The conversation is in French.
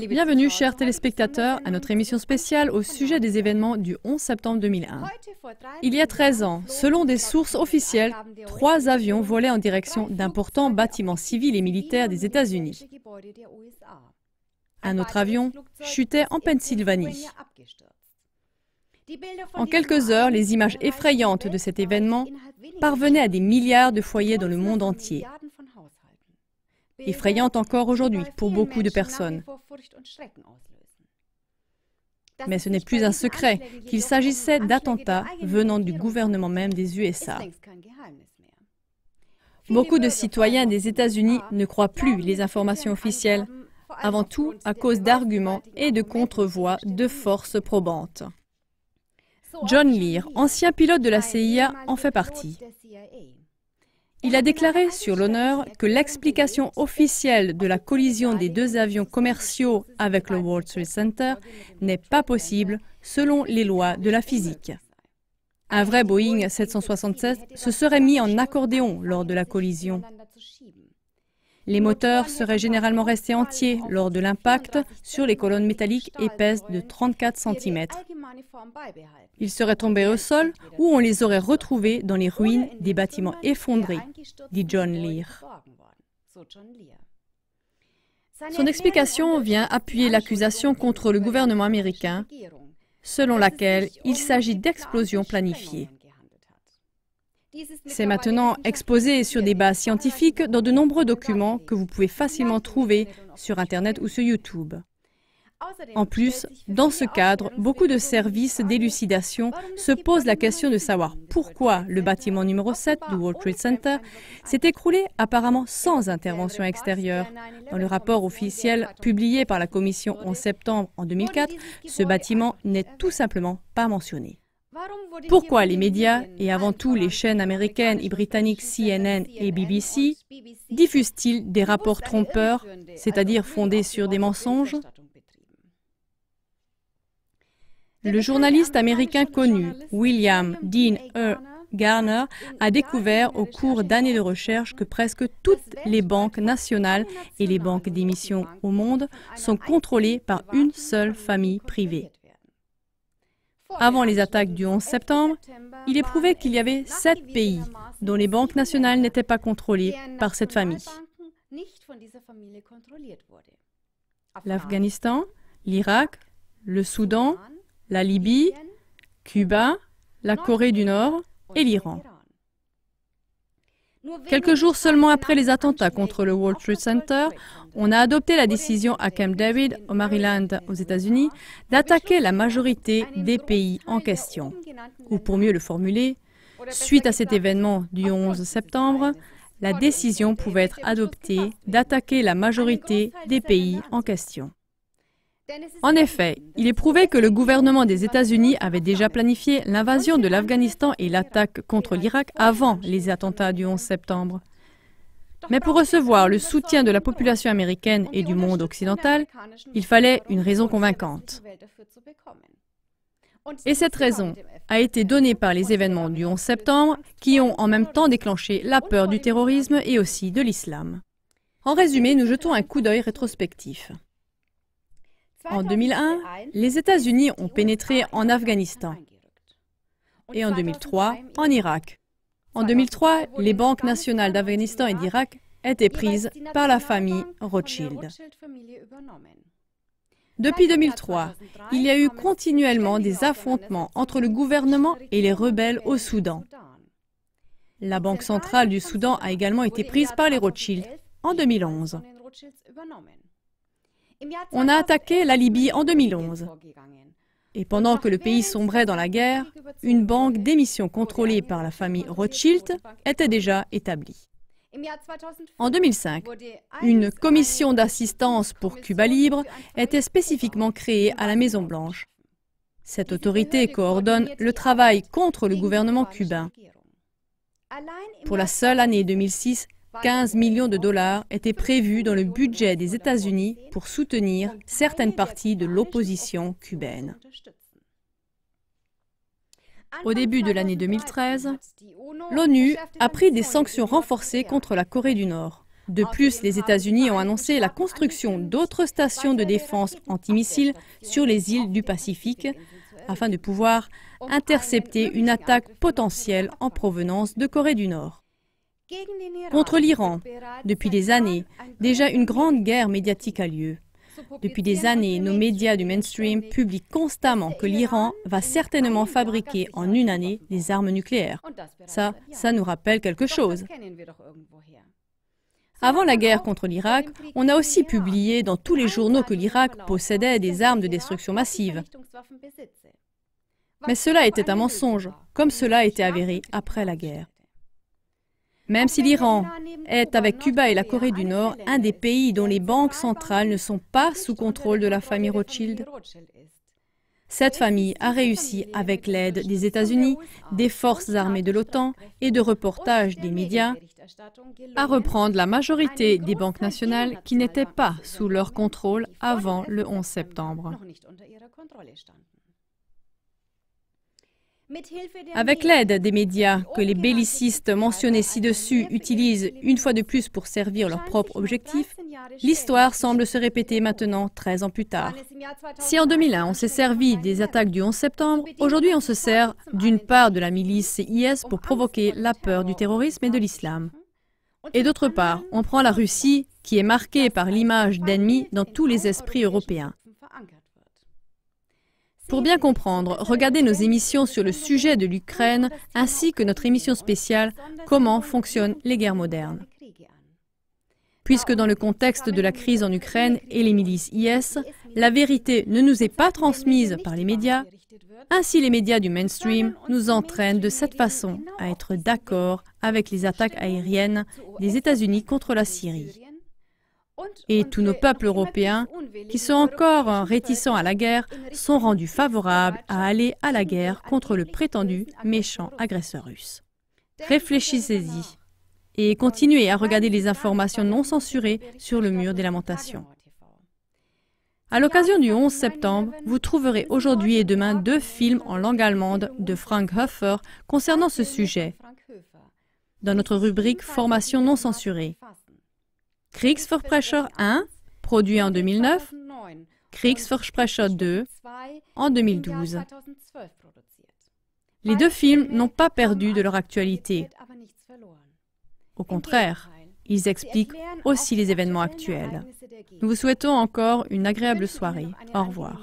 Bienvenue, chers téléspectateurs, à notre émission spéciale au sujet des événements du 11 septembre 2001. Il y a 13 ans, selon des sources officielles, 3 avions volaient en direction d'importants bâtiments civils et militaires des États-Unis. Un autre avion chutait en Pennsylvanie. En quelques heures, les images effrayantes de cet événement parvenaient à des milliards de foyers dans le monde entier. Effrayante encore aujourd'hui pour beaucoup de personnes. Mais ce n'est plus un secret qu'il s'agissait d'attentats venant du gouvernement même des USA. Beaucoup de citoyens des États-Unis ne croient plus les informations officielles, avant tout à cause d'arguments et de contre-voix de forces probantes. John Lear, ancien pilote de la CIA, en fait partie. Il a déclaré sur l'honneur que l'explication officielle de la collision des 2 avions commerciaux avec le World Trade Center n'est pas possible selon les lois de la physique. Un vrai Boeing 767 se serait mis en accordéon lors de la collision. Les moteurs seraient généralement restés entiers lors de l'impact sur les colonnes métalliques épaisses de 34 cm. Ils seraient tombés au sol ou on les aurait retrouvés dans les ruines des bâtiments effondrés, dit John Lear. Son explication vient appuyer l'accusation contre le gouvernement américain, selon laquelle il s'agit d'explosions planifiées. C'est maintenant exposé sur des bases scientifiques dans de nombreux documents que vous pouvez facilement trouver sur Internet ou sur YouTube. En plus, dans ce cadre, beaucoup de services d'élucidation se posent la question de savoir pourquoi le bâtiment numéro 7 du World Trade Center s'est écroulé apparemment sans intervention extérieure. Dans le rapport officiel publié par la Commission en septembre en 2004, ce bâtiment n'est tout simplement pas mentionné. Pourquoi les médias, et avant tout les chaînes américaines et britanniques CNN et BBC, diffusent-ils des rapports trompeurs, c'est-à-dire fondés sur des mensonges? Le journaliste américain connu, William Dean E. Garner, a découvert au cours d'années de recherche que presque toutes les banques nationales et les banques d'émission au monde sont contrôlées par une seule famille privée. Avant les attaques du 11 septembre, il est prouvé qu'il y avait 7 pays dont les banques nationales n'étaient pas contrôlées par cette famille. L'Afghanistan, l'Irak, le Soudan, la Libye, Cuba, la Corée du Nord et l'Iran. Quelques jours seulement après les attentats contre le World Trade Center, on a adopté la décision à Camp David, au Maryland, aux États-Unis, d'attaquer la majorité des pays en question. Ou pour mieux le formuler, suite à cet événement du 11 septembre, la décision pouvait être adoptée d'attaquer la majorité des pays en question. En effet, il est prouvé que le gouvernement des États-Unis avait déjà planifié l'invasion de l'Afghanistan et l'attaque contre l'Irak avant les attentats du 11 septembre. Mais pour recevoir le soutien de la population américaine et du monde occidental, il fallait une raison convaincante. Et cette raison a été donnée par les événements du 11 septembre qui ont en même temps déclenché la peur du terrorisme et aussi de l'islam. En résumé, nous jetons un coup d'œil rétrospectif. En 2001, les États-Unis ont pénétré en Afghanistan et en 2003, en Irak. En 2003, les banques nationales d'Afghanistan et d'Irak étaient prises par la famille Rothschild. Depuis 2003, il y a eu continuellement des affrontements entre le gouvernement et les rebelles au Soudan. La Banque centrale du Soudan a également été prise par les Rothschild en 2011. On a attaqué la Libye en 2011. Et pendant que le pays sombrait dans la guerre, une banque d'émission contrôlée par la famille Rothschild était déjà établie. En 2005, une commission d'assistance pour Cuba libre était spécifiquement créée à la Maison-Blanche. Cette autorité coordonne le travail contre le gouvernement cubain. Pour la seule année 2006, 15 millions de dollars étaient prévus dans le budget des États-Unis pour soutenir certaines parties de l'opposition cubaine. Au début de l'année 2013, l'ONU a pris des sanctions renforcées contre la Corée du Nord. De plus, les États-Unis ont annoncé la construction d'autres stations de défense antimissiles sur les îles du Pacifique afin de pouvoir intercepter une attaque potentielle en provenance de Corée du Nord. Contre l'Iran, depuis des années, déjà une grande guerre médiatique a lieu. Depuis des années, nos médias du mainstream publient constamment que l'Iran va certainement fabriquer en une année des armes nucléaires. Ça nous rappelle quelque chose. Avant la guerre contre l'Irak, on a aussi publié dans tous les journaux que l'Irak possédait des armes de destruction massive. Mais cela était un mensonge, comme cela a été avéré après la guerre. Même si l'Iran est, avec Cuba et la Corée du Nord, un des pays dont les banques centrales ne sont pas sous contrôle de la famille Rothschild, cette famille a réussi, avec l'aide des États-Unis, des forces armées de l'OTAN et de reportages des médias, à reprendre la majorité des banques nationales qui n'étaient pas sous leur contrôle avant le 11 septembre. Avec l'aide des médias que les bellicistes mentionnés ci-dessus utilisent une fois de plus pour servir leurs propres objectifs, l'histoire semble se répéter maintenant 13 ans plus tard. Si en 2001 on s'est servi des attaques du 11 septembre, aujourd'hui on se sert d'une part de la milice IS pour provoquer la peur du terrorisme et de l'islam. Et d'autre part, on prend la Russie qui est marquée par l'image d'ennemi dans tous les esprits européens. Pour bien comprendre, regardez nos émissions sur le sujet de l'Ukraine ainsi que notre émission spéciale « Comment fonctionnent les guerres modernes ». Puisque dans le contexte de la crise en Ukraine et les milices IS, la vérité ne nous est pas transmise par les médias, ainsi les médias du mainstream nous entraînent de cette façon à être d'accord avec les attaques aériennes des États-Unis contre la Syrie. Et tous nos peuples européens, qui sont encore réticents à la guerre, sont rendus favorables à aller à la guerre contre le prétendu méchant agresseur russe. Réfléchissez-y et continuez à regarder les informations non censurées sur le mur des lamentations. À l'occasion du 11 septembre, vous trouverez aujourd'hui et demain 2 films en langue allemande de Frank Höfer concernant ce sujet, dans notre rubrique Formation non censurée. Kriegsverbrecher 1, produit en 2009, Kriegsverbrecher 2, en 2012. Les 2 films n'ont pas perdu de leur actualité. Au contraire, ils expliquent aussi les événements actuels. Nous vous souhaitons encore une agréable soirée. Au revoir.